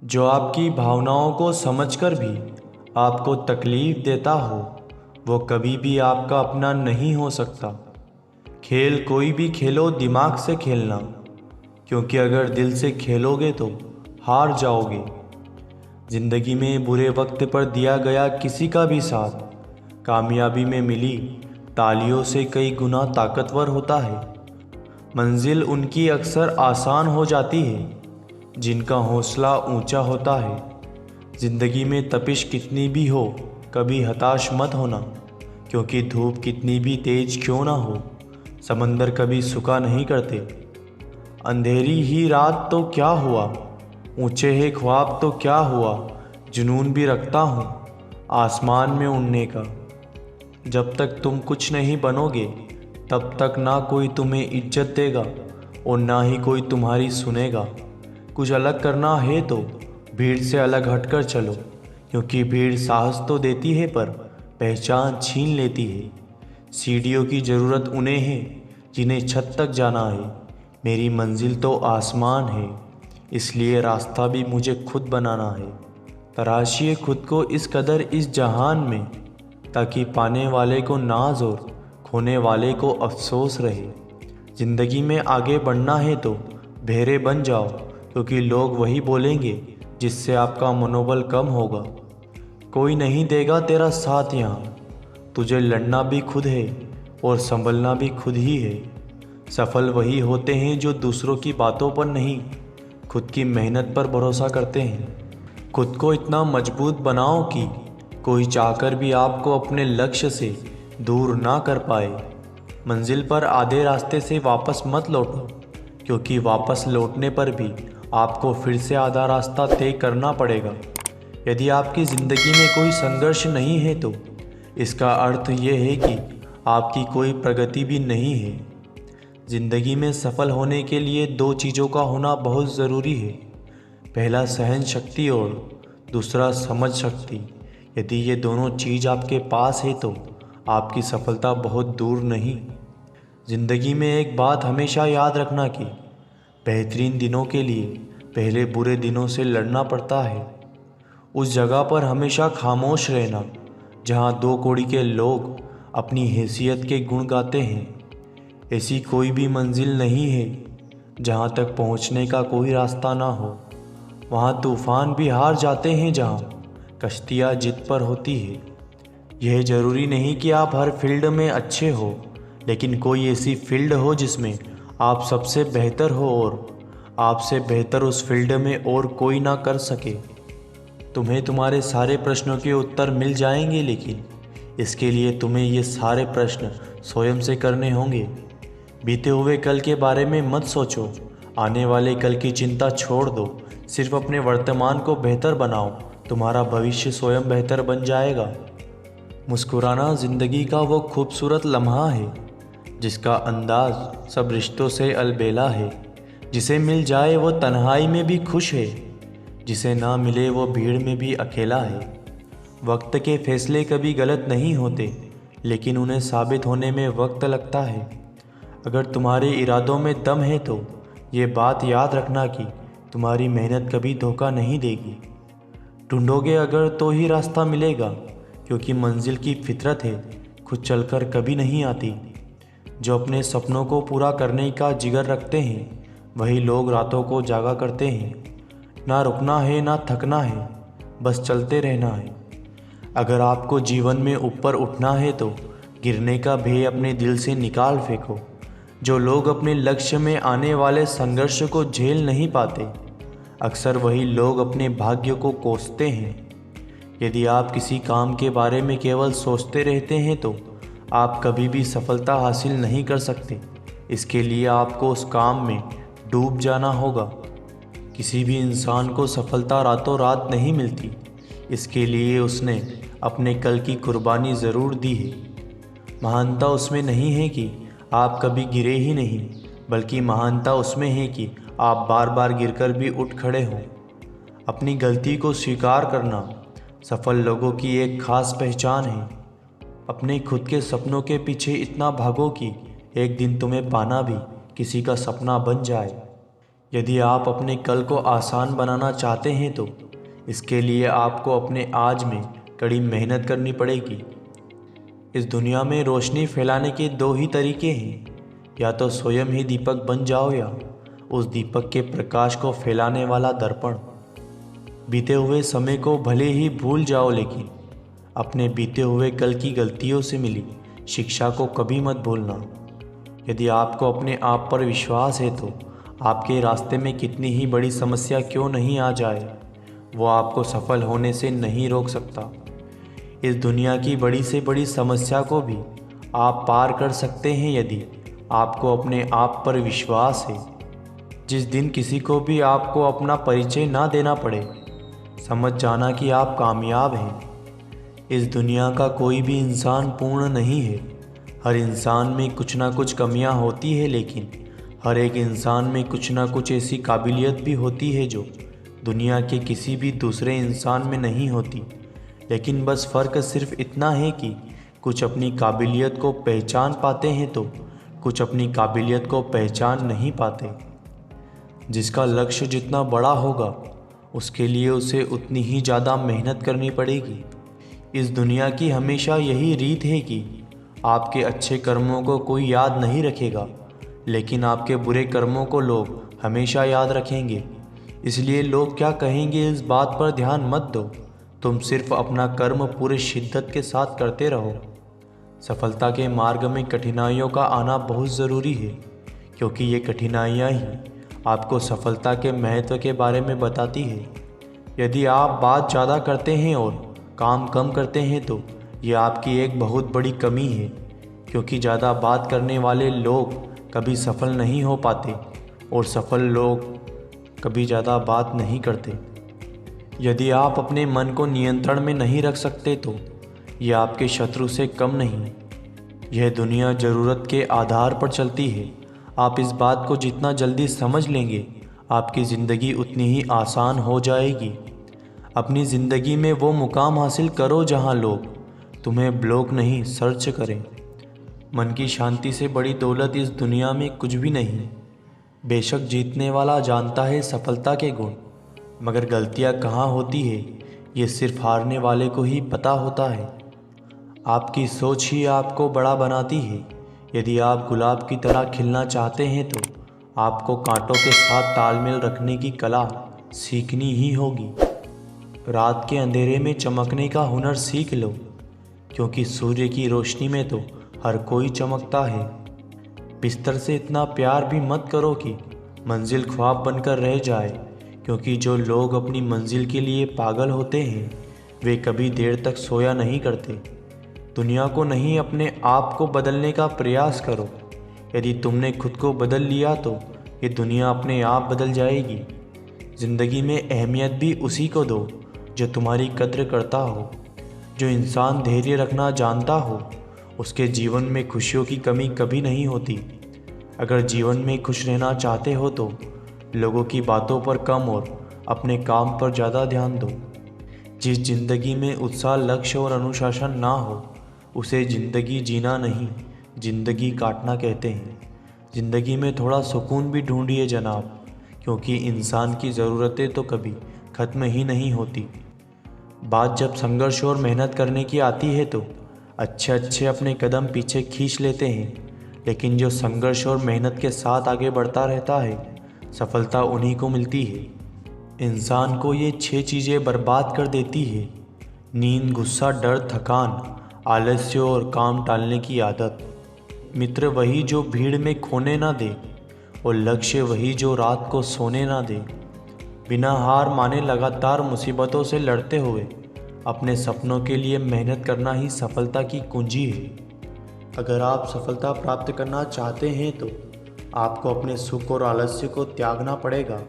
जो आपकी भावनाओं को समझकर भी आपको तकलीफ़ देता हो वो कभी भी आपका अपना नहीं हो सकता। खेल कोई भी खेलो, दिमाग से खेलना, क्योंकि अगर दिल से खेलोगे तो हार जाओगे। ज़िंदगी में बुरे वक्त पर दिया गया किसी का भी साथ कामयाबी में मिली तालियों से कई गुना ताकतवर होता है। मंजिल उनकी अक्सर आसान हो जाती है जिनका हौसला ऊंचा होता है। ज़िंदगी में तपिश कितनी भी हो कभी हताश मत होना, क्योंकि धूप कितनी भी तेज क्यों ना हो समंदर कभी सूखा नहीं करते। अंधेरी ही रात तो क्या हुआ, ऊंचे है ख्वाब तो क्या हुआ, जुनून भी रखता हूँ आसमान में उड़ने का। जब तक तुम कुछ नहीं बनोगे तब तक ना कोई तुम्हें इज्जत देगा और ना ही कोई तुम्हारी सुनेगा। कुछ अलग करना है तो भीड़ से अलग हटकर चलो, क्योंकि भीड़ साहस तो देती है पर पहचान छीन लेती है। सीढ़ियों की ज़रूरत उन्हें है जिन्हें छत तक जाना है। मेरी मंजिल तो आसमान है, इसलिए रास्ता भी मुझे खुद बनाना है। तराशिए खुद को इस कदर इस जहान में, ताकि पाने वाले को नाज और खोने वाले को अफसोस रहे। ज़िंदगी में आगे बढ़ना है तो बहरे बन जाओ, क्योंकि लोग वही बोलेंगे जिससे आपका मनोबल कम होगा। कोई नहीं देगा तेरा साथ यहाँ, तुझे लड़ना भी खुद है और संभलना भी खुद ही है। सफल वही होते हैं जो दूसरों की बातों पर नहीं, खुद की मेहनत पर भरोसा करते हैं। खुद को इतना मजबूत बनाओ कि कोई चाहकर भी आपको अपने लक्ष्य से दूर ना कर पाए। मंजिल पर आधे रास्ते से वापस मत लौटो, क्योंकि वापस लौटने पर भी आपको फिर से आधा रास्ता तय करना पड़ेगा। यदि आपकी ज़िंदगी में कोई संघर्ष नहीं है तो इसका अर्थ ये है कि आपकी कोई प्रगति भी नहीं है। ज़िंदगी में सफल होने के लिए दो चीज़ों का होना बहुत ज़रूरी है, पहला सहन शक्ति और दूसरा समझ शक्ति। यदि ये दोनों चीज़ आपके पास है तो आपकी सफलता बहुत दूर नहीं। ज़िंदगी में एक बात हमेशा याद रखना कि बेहतरीन दिनों के लिए पहले बुरे दिनों से लड़ना पड़ता है। उस जगह पर हमेशा खामोश रहना जहाँ दो कौड़ी के लोग अपनी हैसियत के गुण गाते हैं। ऐसी कोई भी मंजिल नहीं है जहाँ तक पहुँचने का कोई रास्ता ना हो। वहाँ तूफ़ान भी हार जाते हैं जहाँ कश्तियाँ जिद पर होती है। यह ज़रूरी नहीं कि आप हर फील्ड में अच्छे हो, लेकिन कोई ऐसी फील्ड हो जिसमें आप सबसे बेहतर हो और आपसे बेहतर उस फील्ड में और कोई ना कर सके। तुम्हें तुम्हारे सारे प्रश्नों के उत्तर मिल जाएंगे, लेकिन इसके लिए तुम्हें ये सारे प्रश्न स्वयं से करने होंगे। बीते हुए कल के बारे में मत सोचो, आने वाले कल की चिंता छोड़ दो। सिर्फ अपने वर्तमान को बेहतर बनाओ, तुम्हारा भविष्य स्वयं बेहतर बन जाएगा। मुस्कुराना ज़िंदगी का वो खूबसूरत लम्हा है जिसका अंदाज सब रिश्तों से अलबेला है। जिसे मिल जाए वो तन्हाई में भी खुश है, जिसे ना मिले वो भीड़ में भी अकेला है। वक्त के फैसले कभी गलत नहीं होते, लेकिन उन्हें साबित होने में वक्त लगता है। अगर तुम्हारे इरादों में दम है तो ये बात याद रखना कि तुम्हारी मेहनत कभी धोखा नहीं देगी। ढूंढोगे अगर तो ही रास्ता मिलेगा, क्योंकि मंजिल की फितरत है खुद चलकर कभी नहीं आती। जो अपने सपनों को पूरा करने का जिगर रखते हैं वही लोग रातों को जागा करते हैं। ना रुकना है ना थकना है, बस चलते रहना है। अगर आपको जीवन में ऊपर उठना है तो गिरने का भय अपने दिल से निकाल फेंको। जो लोग अपने लक्ष्य में आने वाले संघर्ष को झेल नहीं पाते, अक्सर वही लोग अपने भाग्य को कोसते हैं। यदि आप किसी काम के बारे में केवल सोचते रहते हैं तो आप कभी भी सफलता हासिल नहीं कर सकते। इसके लिए आपको उस काम में डूब जाना होगा। किसी भी इंसान को सफलता रातों रात नहीं मिलती, इसके लिए उसने अपने कल की कुर्बानी ज़रूर दी है। महानता उसमें नहीं है कि आप कभी गिरे ही नहीं, बल्कि महानता उसमें है कि आप बार बार गिरकर भी उठ खड़े हों। अपनी गलती को स्वीकार करना सफल लोगों की एक खास पहचान है। अपने खुद के सपनों के पीछे इतना भागो कि एक दिन तुम्हें पाना भी किसी का सपना बन जाए। यदि आप अपने कल को आसान बनाना चाहते हैं तो इसके लिए आपको अपने आज में कड़ी मेहनत करनी पड़ेगी। इस दुनिया में रोशनी फैलाने के दो ही तरीके हैं, या तो स्वयं ही दीपक बन जाओ या उस दीपक के प्रकाश को फैलाने वाला दर्पण। बीते हुए समय को भले ही भूल जाओ, लेकिन अपने बीते हुए कल की गलतियों से मिली शिक्षा को कभी मत भूलना। यदि आपको अपने आप पर विश्वास है तो आपके रास्ते में कितनी ही बड़ी समस्या क्यों नहीं आ जाए, वो आपको सफल होने से नहीं रोक सकता। इस दुनिया की बड़ी से बड़ी समस्या को भी आप पार कर सकते हैं यदि आपको अपने आप पर विश्वास है। जिस दिन किसी को भी आपको अपना परिचय ना देना पड़े, समझ जाना कि आप कामयाब हैं। इस दुनिया का कोई भी इंसान पूर्ण नहीं है। हर इंसान में कुछ ना कुछ कमियां होती है, लेकिन हर एक इंसान में कुछ ना कुछ ऐसी काबिलियत भी होती है जो दुनिया के किसी भी दूसरे इंसान में नहीं होती। लेकिन बस फ़र्क सिर्फ इतना है कि कुछ अपनी काबिलियत को पहचान पाते हैं तो कुछ अपनी काबिलियत को पहचान नहीं पाते। जिसका लक्ष्य जितना बड़ा होगा उसके लिए उसे उतनी ही ज़्यादा मेहनत करनी पड़ेगी। इस दुनिया की हमेशा यही रीत है कि आपके अच्छे कर्मों को कोई याद नहीं रखेगा, लेकिन आपके बुरे कर्मों को लोग हमेशा याद रखेंगे। इसलिए लोग क्या कहेंगे इस बात पर ध्यान मत दो, तुम सिर्फ अपना कर्म पूरे शिद्दत के साथ करते रहो। सफलता के मार्ग में कठिनाइयों का आना बहुत ज़रूरी है, क्योंकि ये कठिनाइयाँ ही आपको सफलता के महत्व के बारे में बताती है। यदि आप बात ज़्यादा करते हैं और काम कम करते हैं तो ये आपकी एक बहुत बड़ी कमी है, क्योंकि ज़्यादा बात करने वाले लोग कभी सफल नहीं हो पाते और सफल लोग कभी ज़्यादा बात नहीं करते। यदि आप अपने मन को नियंत्रण में नहीं रख सकते तो यह आपके शत्रु से कम नहीं। यह दुनिया ज़रूरत के आधार पर चलती है। आप इस बात को जितना जल्दी समझ लेंगे, आपकी ज़िंदगी उतनी ही आसान हो जाएगी। अपनी ज़िंदगी में वो मुकाम हासिल करो जहां लोग तुम्हें ब्लॉक नहीं सर्च करें। मन की शांति से बड़ी दौलत इस दुनिया में कुछ भी नहीं। बेशक जीतने वाला जानता है सफलता के गुण, मगर गलतियां कहाँ होती है ये सिर्फ हारने वाले को ही पता होता है। आपकी सोच ही आपको बड़ा बनाती है। यदि आप गुलाब की तरह खिलना चाहते हैं तो आपको कांटों के साथ तालमेल रखने की कला सीखनी ही होगी। रात के अंधेरे में चमकने का हुनर सीख लो, क्योंकि सूर्य की रोशनी में तो हर कोई चमकता है। बिस्तर से इतना प्यार भी मत करो कि मंजिल ख्वाब बनकर रह जाए, क्योंकि जो लोग अपनी मंजिल के लिए पागल होते हैं वे कभी देर तक सोया नहीं करते। दुनिया को नहीं, अपने आप को बदलने का प्रयास करो। यदि तुमने खुद को बदल लिया तो ये दुनिया अपने आप बदल जाएगी। ज़िंदगी में अहमियत भी उसी को दो जो तुम्हारी कद्र करता हो। जो इंसान धैर्य रखना जानता हो उसके जीवन में खुशियों की कमी कभी नहीं होती। अगर जीवन में खुश रहना चाहते हो तो लोगों की बातों पर कम और अपने काम पर ज़्यादा ध्यान दो। जिस ज़िंदगी में उत्साह, लक्ष्य और अनुशासन ना हो उसे ज़िंदगी जीना नहीं, ज़िंदगी काटना कहते हैं। ज़िंदगी में थोड़ा सुकून भी ढूंढिए जनाब, क्योंकि इंसान की ज़रूरतें तो कभी ख़त्म ही नहीं होती। बात जब संघर्ष और मेहनत करने की आती है तो अच्छे अच्छे अपने कदम पीछे खींच लेते हैं, लेकिन जो संघर्ष और मेहनत के साथ आगे बढ़ता रहता है सफलता उन्हीं को मिलती है। इंसान को ये 6 चीज़ें बर्बाद कर देती है: नींद, गुस्सा, डर, थकान, आलस्य और काम टालने की आदत। मित्र वही जो भीड़ में खोने ना दे, और लक्ष्य वही जो रात को सोने ना दे। बिना हार माने लगातार मुसीबतों से लड़ते हुए अपने सपनों के लिए मेहनत करना ही सफलता की कुंजी है। अगर आप सफलता प्राप्त करना चाहते हैं तो आपको अपने सुख और आलस्य को त्यागना पड़ेगा।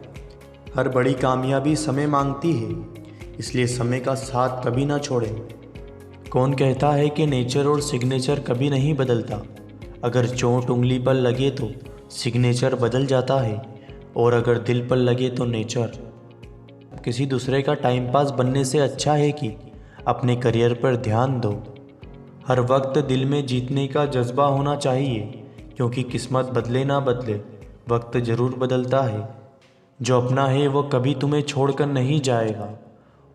हर बड़ी कामयाबी समय मांगती है, इसलिए समय का साथ कभी ना छोड़ें। कौन कहता है कि नेचर और सिग्नेचर कभी नहीं बदलता? अगर चोट उंगली पर लगे तो सिग्नेचर बदल जाता है, और अगर दिल पर लगे तो नेचर। किसी दूसरे का टाइम पास बनने से अच्छा है कि अपने करियर पर ध्यान दो। हर वक्त दिल में जीतने का जज्बा होना चाहिए, क्योंकि किस्मत बदले ना बदले वक्त ज़रूर बदलता है। जो अपना है वो कभी तुम्हें छोड़कर नहीं जाएगा,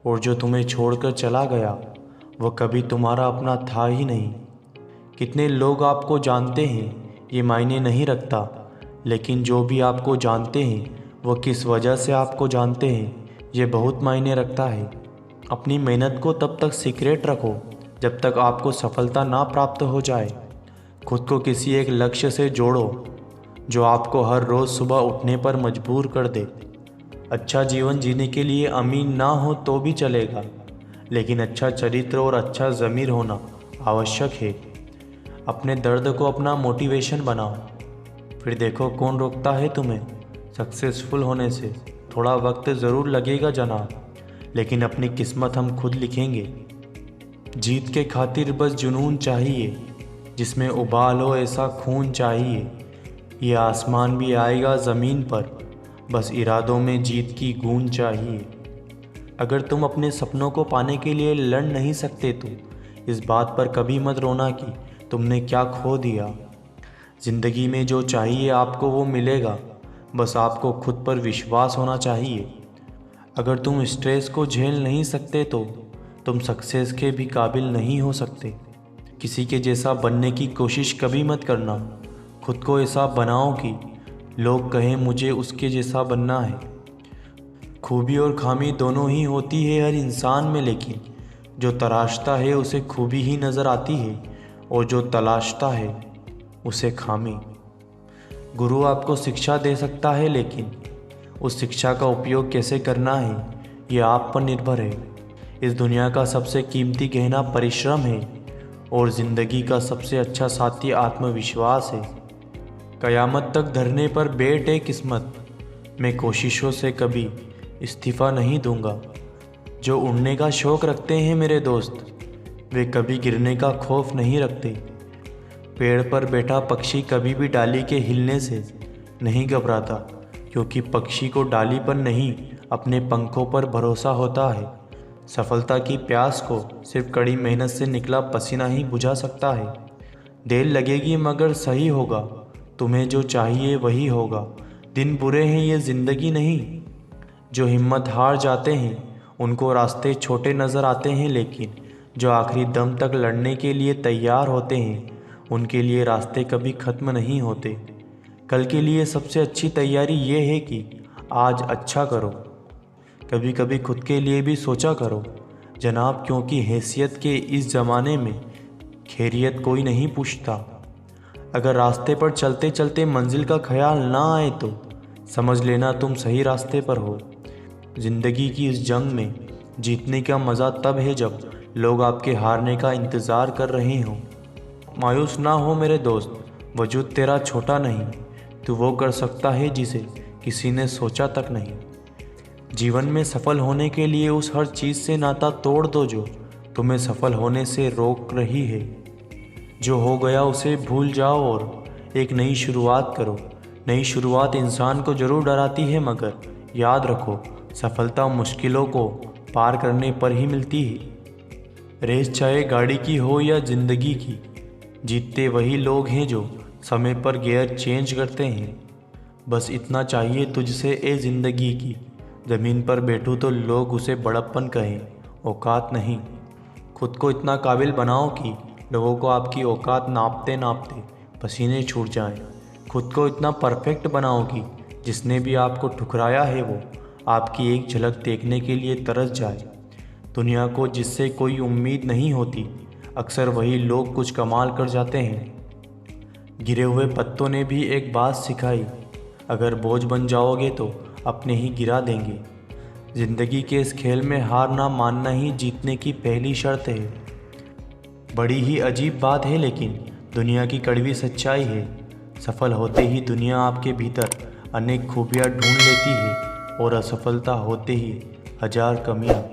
और जो तुम्हें छोड़कर चला गया वो कभी तुम्हारा अपना था ही नहीं। कितने लोग आपको जानते हैं ये मायने नहीं रखता, लेकिन जो भी आपको जानते हैं वो किस वजह से आपको जानते हैं ये बहुत मायने रखता है। अपनी मेहनत को तब तक सीक्रेट रखो जब तक आपको सफलता ना प्राप्त हो जाए। खुद को किसी एक लक्ष्य से जोड़ो जो आपको हर रोज़ सुबह उठने पर मजबूर कर दे। अच्छा जीवन जीने के लिए अमीर ना हो तो भी चलेगा, लेकिन अच्छा चरित्र और अच्छा ज़मीर होना आवश्यक है। अपने दर्द को अपना मोटिवेशन बनाओ, फिर देखो कौन रोकता है तुम्हें सक्सेसफुल होने से। थोड़ा वक्त ज़रूर लगेगा जनाब, लेकिन अपनी किस्मत हम खुद लिखेंगे। जीत के खातिर बस जुनून चाहिए, जिसमें उबाल हो ऐसा खून चाहिए। ये आसमान भी आएगा ज़मीन पर, बस इरादों में जीत की गूंज चाहिए। अगर तुम अपने सपनों को पाने के लिए लड़ नहीं सकते तो इस बात पर कभी मत रोना कि तुमने क्या खो दिया। ज़िंदगी में जो चाहिए आपको वो मिलेगा, बस आपको खुद पर विश्वास होना चाहिए। अगर तुम स्ट्रेस को झेल नहीं सकते तो तुम सक्सेस के भी काबिल नहीं हो सकते। किसी के जैसा बनने की कोशिश कभी मत करना। खुद को ऐसा बनाओ कि लोग कहें मुझे उसके जैसा बनना है। खूबी और खामी दोनों ही होती है हर इंसान में, लेकिन जो तराशता है उसे खूबी ही नज़र आती है, और जो तलाशता है उसे खामी। गुरु आपको शिक्षा दे सकता है, लेकिन उस शिक्षा का उपयोग कैसे करना है ये आप पर निर्भर है। इस दुनिया का सबसे कीमती गहना परिश्रम है, और ज़िंदगी का सबसे अच्छा साथी आत्मविश्वास है। कयामत तक धरने पर बैठे किस्मत, मैं कोशिशों से कभी इस्तीफ़ा नहीं दूंगा। जो उड़ने का शौक़ रखते हैं मेरे दोस्त, वे कभी गिरने का खौफ नहीं रखते। पेड़ पर बैठा पक्षी कभी भी डाली के हिलने से नहीं घबराता, क्योंकि पक्षी को डाली पर नहीं अपने पंखों पर भरोसा होता है। सफलता की प्यास को सिर्फ कड़ी मेहनत से निकला पसीना ही बुझा सकता है। देर लगेगी मगर सही होगा, तुम्हें जो चाहिए वही होगा। दिन बुरे हैं ये ज़िंदगी नहीं। जो हिम्मत हार जाते हैं उनको रास्ते छोटे नज़र आते हैं, लेकिन जो आखिरी दम तक लड़ने के लिए तैयार होते हैं उनके लिए रास्ते कभी ख़त्म नहीं होते। कल के लिए सबसे अच्छी तैयारी ये है कि आज अच्छा करो। कभी कभी खुद के लिए भी सोचा करो जनाब, क्योंकि हैसियत के इस ज़माने में खैरियत कोई नहीं पूछता। अगर रास्ते पर चलते चलते मंजिल का ख्याल ना आए तो समझ लेना तुम सही रास्ते पर हो। ज़िंदगी की इस जंग में जीतने का मज़ा तब है जब लोग आपके हारने का इंतज़ार कर रहे हों। मायूस ना हो मेरे दोस्त, वजूद तेरा छोटा नहीं, तू वो कर सकता है जिसे किसी ने सोचा तक नहीं। जीवन में सफल होने के लिए उस हर चीज़ से नाता तोड़ दो जो तुम्हें सफल होने से रोक रही है। जो हो गया उसे भूल जाओ और एक नई शुरुआत करो। नई शुरुआत इंसान को ज़रूर डराती है, मगर याद रखो सफलता मुश्किलों को पार करने पर ही मिलती है। रेस चाहे गाड़ी की हो या ज़िंदगी की, जीतते वही लोग हैं जो समय पर गियर चेंज करते हैं। बस इतना चाहिए तुझसे ए ज़िंदगी की, ज़मीन पर बैठूँ तो लोग उसे बड़प्पन कहें, औकात नहीं। खुद को इतना काबिल बनाओ कि लोगों को आपकी औकात नापते नापते पसीने छूट जाएं। खुद को इतना परफेक्ट बनाओ कि जिसने भी आपको ठुकराया है वो आपकी एक झलक देखने के लिए तरस जाए। दुनिया को जिससे कोई उम्मीद नहीं होती, अक्सर वही लोग कुछ कमाल कर जाते हैं। गिरे हुए पत्तों ने भी एक बात सिखाई, अगर बोझ बन जाओगे तो अपने ही गिरा देंगे। ज़िंदगी के इस खेल में हार ना मानना ही जीतने की पहली शर्त है। बड़ी ही अजीब बात है, लेकिन दुनिया की कड़वी सच्चाई है। सफल होते ही दुनिया आपके भीतर अनेक खूबियाँ ढूंढ लेती है, और असफलता होते ही हजार कमियाँ।